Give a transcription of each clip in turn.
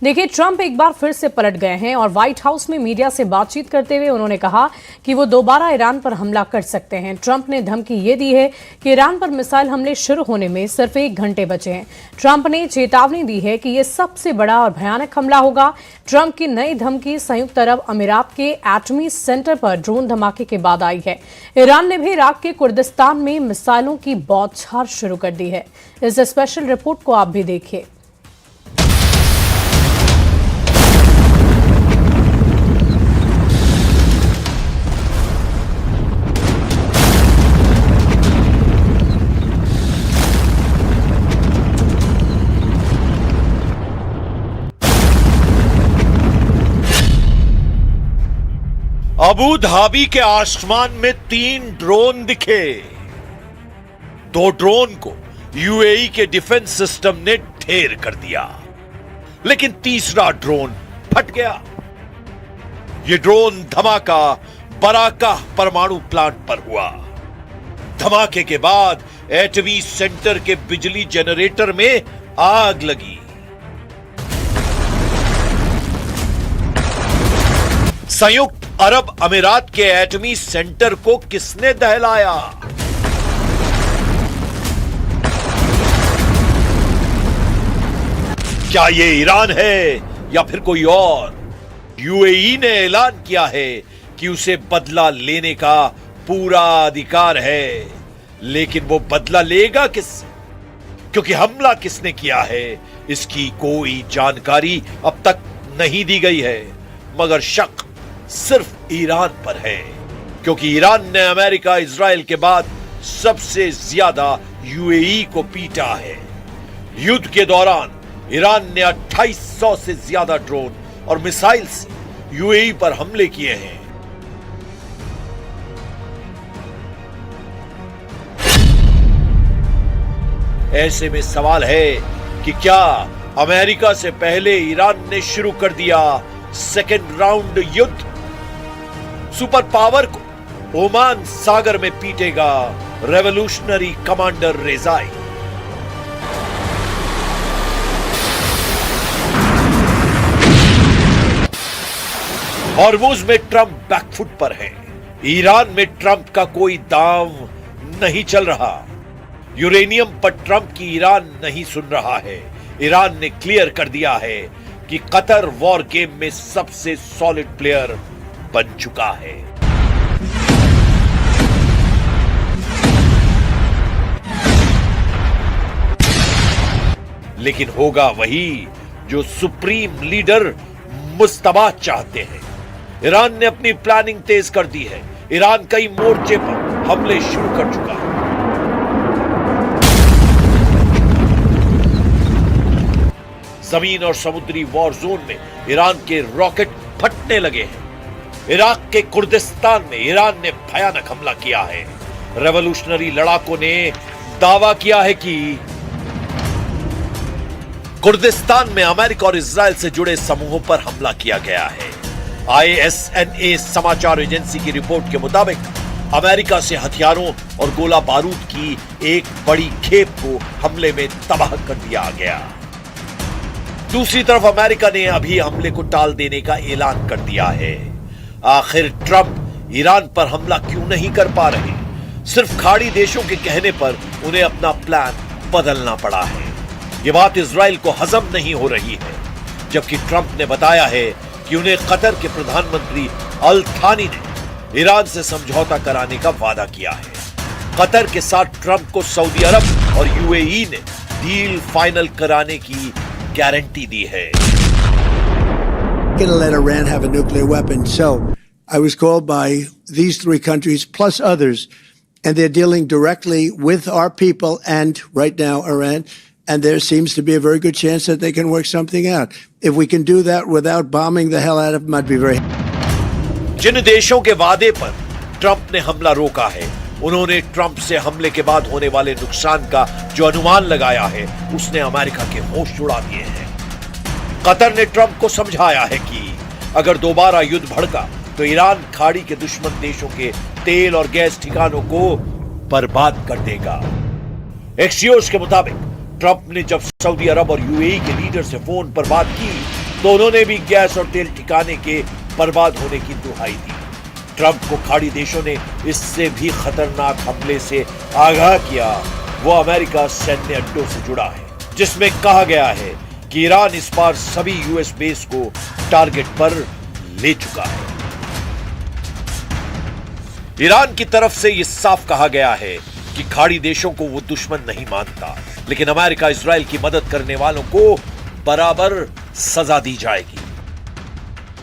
देखिए, ट्रंप एक बार फिर से पलट गए हैं और व्हाइट हाउस में मीडिया से बातचीत करते हुए उन्होंने कहा कि वो दोबारा ईरान पर हमला कर सकते हैं। ट्रंप ने धमकी ये दी है कि ईरान पर मिसाइल हमले शुरू होने में सिर्फ 1 घंटे बचे हैं। ट्रंप ने चेतावनी दी है कि ये सबसे बड़ा और भयानक हमला होगा। ट्रंप की नई धमकी संयुक्त अरब अमीरात के एटमी सेंटर पर ड्रोन धमाके के बाद आई है। ईरान ने भी इराक के कुर्दिस्तान में मिसाइलों की बौछार शुरू कर दी है। इस स्पेशल रिपोर्ट को आप भी देखिए। अबू धाबी के आसमान में 3 ड्रोन दिखे। 2 ड्रोन को यूएई के डिफेंस सिस्टम ने ढेर कर दिया, लेकिन तीसरा ड्रोन फट गया। यह ड्रोन धमाका बराकाह परमाणु प्लांट पर हुआ। धमाके के बाद एटमी सेंटर के बिजली जनरेटर में आग लगी। संयुक्त अरब अमीरात के एटमी सेंटर को किसने दहलाया? क्या ये ईरान है या फिर कोई और? यूएई ने ऐलान किया है कि उसे बदला लेने का पूरा अधिकार है, लेकिन वो बदला लेगा किससे? क्योंकि हमला किसने किया है इसकी कोई जानकारी अब तक नहीं दी गई है, मगर शक सिर्फ ईरान पर है, क्योंकि ईरान ने अमेरिका इजराइल के बाद सबसे ज्यादा यूएई को पीटा है। युद्ध के दौरान ईरान ने 2800 से ज्यादा ड्रोन और मिसाइल से यूएई पर हमले किए हैं। ऐसे में सवाल है कि क्या अमेरिका से पहले ईरान ने शुरू कर दिया सेकेंड राउंड युद्ध? सुपर पावर को ओमान सागर में पीटेगा रेवोल्यूशनरी कमांडर रेजाई। हॉर्मुज में ट्रंप बैकफुट पर है। ईरान में ट्रंप का कोई दांव नहीं चल रहा। यूरेनियम पर ट्रंप की ईरान नहीं सुन रहा है। ईरान ने क्लियर कर दिया है कि कतर वॉर गेम में सबसे सॉलिड प्लेयर बन चुका है। लेकिन होगा वही जो सुप्रीम लीडर मुस्तबा चाहते हैं। ईरान ने अपनी प्लानिंग तेज कर दी है। ईरान कई मोर्चे पर हमले शुरू कर चुका है। जमीन और समुद्री वॉर जोन में ईरान के रॉकेट फटने लगे हैं। इराक के कुर्दिस्तान में ईरान ने भयानक हमला किया है। रेवोल्यूशनरी लड़ाकों ने दावा किया है कि कुर्दिस्तान में अमेरिका और इजराइल से जुड़े समूहों पर हमला किया गया है। ISNA समाचार एजेंसी की रिपोर्ट के मुताबिक अमेरिका से हथियारों और गोला बारूद की एक बड़ी खेप को हमले में तबाह कर दिया गया। दूसरी तरफ अमेरिका ने अभी हमले को टाल देने का ऐलान कर दिया है। आखिर ट्रंप ईरान पर हमला क्यों नहीं कर पा रहे? सिर्फ खाड़ी देशों के कहने पर उन्हें अपना प्लान बदलना पड़ा है। यह बात इजराइल को हजम नहीं हो रही है, जबकि ट्रंप ने बताया है कि उन्हें कतर के प्रधानमंत्री अल थानी ने ईरान से समझौता कराने का वादा किया है। कतर के साथ ट्रंप को सऊदी अरब और यूएई ने डील फाइनल कराने की गारंटी दी है। Gonna let Iran have a nuclear weapon. So I was called by these 3 countries plus others, and they're dealing directly with our people and right now Iran, and there seems to be a very good chance that they can work something out. If we can do that without bombing the hell out of them, I'd be very happy. जिन देशों के वादे पर Trump ने हमला रोका है, उन्होंने Trump से हमले के बाद होने वाले नुकसान का जो अनुमान लगाया है, उसने अमेरिका के होश उड़ा दिए हैं। कतर ने ट्रंप को समझाया है कि अगर दोबारा युद्ध भड़का तो ईरान खाड़ी के दुश्मन देशों के तेल और गैस ठिकानों को बर्बाद कर देगा। एक्सियोस के मुताबिक ट्रंप ने जब सऊदी अरब और यूएई के लीडर से फोन पर बात की तो उन्होंने भी गैस और तेल ठिकाने के बर्बाद होने की दुहाई दी। ट्रंप को खाड़ी देशों ने इससे भी खतरनाक हमले से आगाह किया। वो अमेरिका सैन्य अड्डों से जुड़ा है, जिसमें कहा गया है कि ईरान इस बार सभी यूएस बेस को टारगेट पर ले चुका है। ईरान की तरफ से यह साफ कहा गया है कि खाड़ी देशों को वो दुश्मन नहीं मानता, लेकिन अमेरिका इजराइल की मदद करने वालों को बराबर सजा दी जाएगी।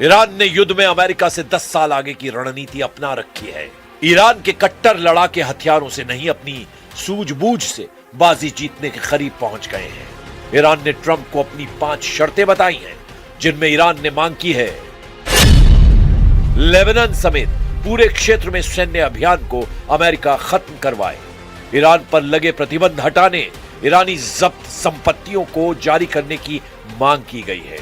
ईरान ने युद्ध में अमेरिका से 10 साल आगे की रणनीति अपना रखी है। ईरान के कट्टर लड़ाके हथियारों से नहीं, अपनी सूझबूझ से बाजी जीतने के करीब पहुंच गए हैं। ईरान ने ट्रंप को अपनी 5 शर्तें बताई हैं, जिनमें ईरान ने मांग की है लेबनान समेत पूरे क्षेत्र में सैन्य अभियान को अमेरिका खत्म करवाए, ईरान पर लगे प्रतिबंध हटाने, ईरानी जब्त संपत्तियों को जारी करने की मांग की गई है।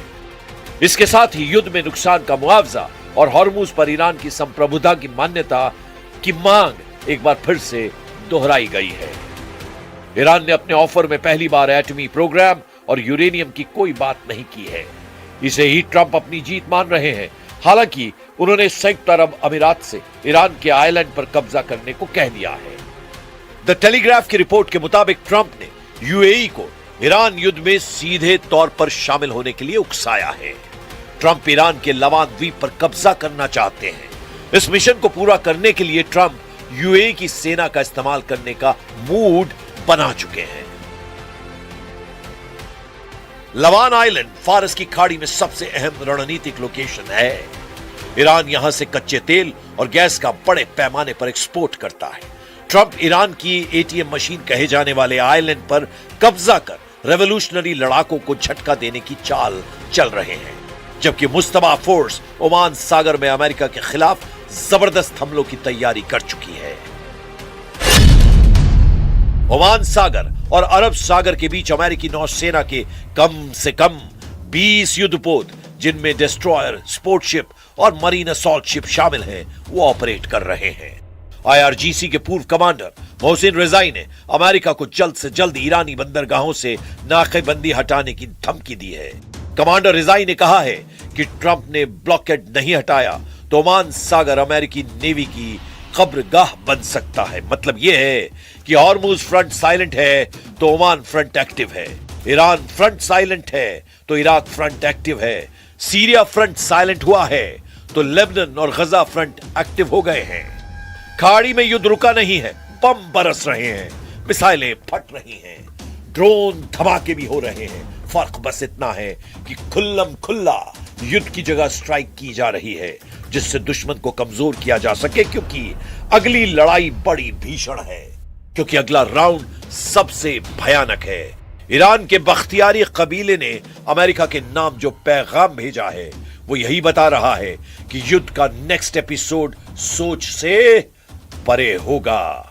इसके साथ ही युद्ध में नुकसान का मुआवजा और हॉर्मुज पर ईरान की संप्रभुता की मान्यता की मांग एक बार फिर से दोहराई गई है। ईरान ने अपने ऑफर में पहली बार एटमी प्रोग्राम और यूरेनियम की कोई बात नहीं की है। इसे ही ट्रंप अपनी जीत मान रहे हैं। हालांकि उन्होंने संयुक्त अरब अमीरात से ईरान के आइलैंड पर कब्जा करने को कह दिया है। द टेलीग्राफ की रिपोर्ट के मुताबिक ट्रंप ने यूएई को ईरान युद्ध में सीधे तौर पर शामिल होने के लिए उकसाया है। ट्रंप ईरान के लवान द्वीप पर कब्जा करना चाहते हैं। इस मिशन को पूरा करने के लिए ट्रंप यूएई की सेना का इस्तेमाल करने का मूड बना चुके हैं। लवान आइलैंड फारस की खाड़ी में सबसे अहम रणनीतिक लोकेशन है। ईरान यहां से कच्चे तेल और गैस का बड़े पैमाने पर एक्सपोर्ट करता है। ट्रंप ईरान की एटीएम मशीन कहे जाने वाले आइलैंड पर कब्जा कर रेवोल्यूशनरी लड़ाकों को झटका देने की चाल चल रहे हैं, जबकि मुस्तबा फोर्स ओमान सागर में अमेरिका के खिलाफ जबरदस्त हमलों की तैयारी कर चुकी है। ओमान सागर और अरब सागर के बीच अमेरिकी नौसेना के कम से कम 20 युद्धपोत, जिनमें डिस्ट्रॉयर, स्पोर्ट शिप और मरीन असॉल्ट शिप शामिल हैं, वो ऑपरेट कर रहे हैं। आईआरजीसी के पूर्व कमांडर मोहसिन रिजाई ने अमेरिका को जल्द से जल्द ईरानी बंदरगाहों से नाकेबंदी हटाने की धमकी दी है। कमांडर रिजाई ने कहा है कि ट्रंप ने ब्लॉकेड नहीं हटाया तो ओमान सागर अमेरिकी नेवी की कब्रगाह बन सकता है। मतलब यह है कि हॉर्मुज फ्रंट साइलेंट है तो ओमान फ्रंट एक्टिव है, ईरान फ्रंट साइलेंट है तो इराक फ्रंट एक्टिव है, सीरिया फ्रंट साइलेंट हुआ है तो लेबनान और गजा फ्रंट एक्टिव हो गए हैं। खाड़ी में युद्ध रुका नहीं है, बम बरस रहे हैं, मिसाइलें फट रही हैं, ड्रोन धमाके भी हो रहे हैं। फर्क बस इतना है कि खुल्लम खुल्ला युद्ध की जगह स्ट्राइक की जा रही है, जिससे दुश्मन को कमजोर किया जा सके, क्योंकि अगली लड़ाई बड़ी भीषण है, क्योंकि अगला राउंड सबसे भयानक है। ईरान के बख्तियारी कबीले ने अमेरिका के नाम जो पैगाम भेजा है, वो यही बता रहा है कि युद्ध का नेक्स्ट एपिसोड सोच से परे होगा।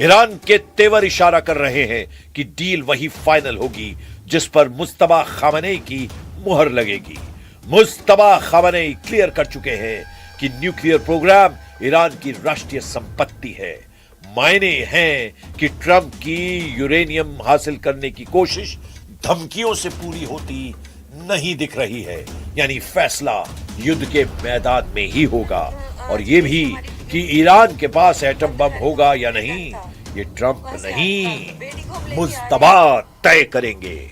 ईरान के तेवर इशारा कर रहे हैं कि डील वही फाइनल होगी जिस पर मुस्तबा खामनेई की मुहर लगेगी। मुस्तबा खामनेई क्लियर कर चुके हैं कि न्यूक्लियर प्रोग्राम ईरान की राष्ट्रीय संपत्ति है। मायने हैं कि ट्रंप की यूरेनियम हासिल करने की कोशिश धमकियों से पूरी होती नहीं दिख रही है, यानी फैसला युद्ध के मैदान में ही होगा। और यह भी कि ईरान के पास एटम बम होगा या नहीं, ये ट्रंप नहीं, मुस्तबा तय करेंगे।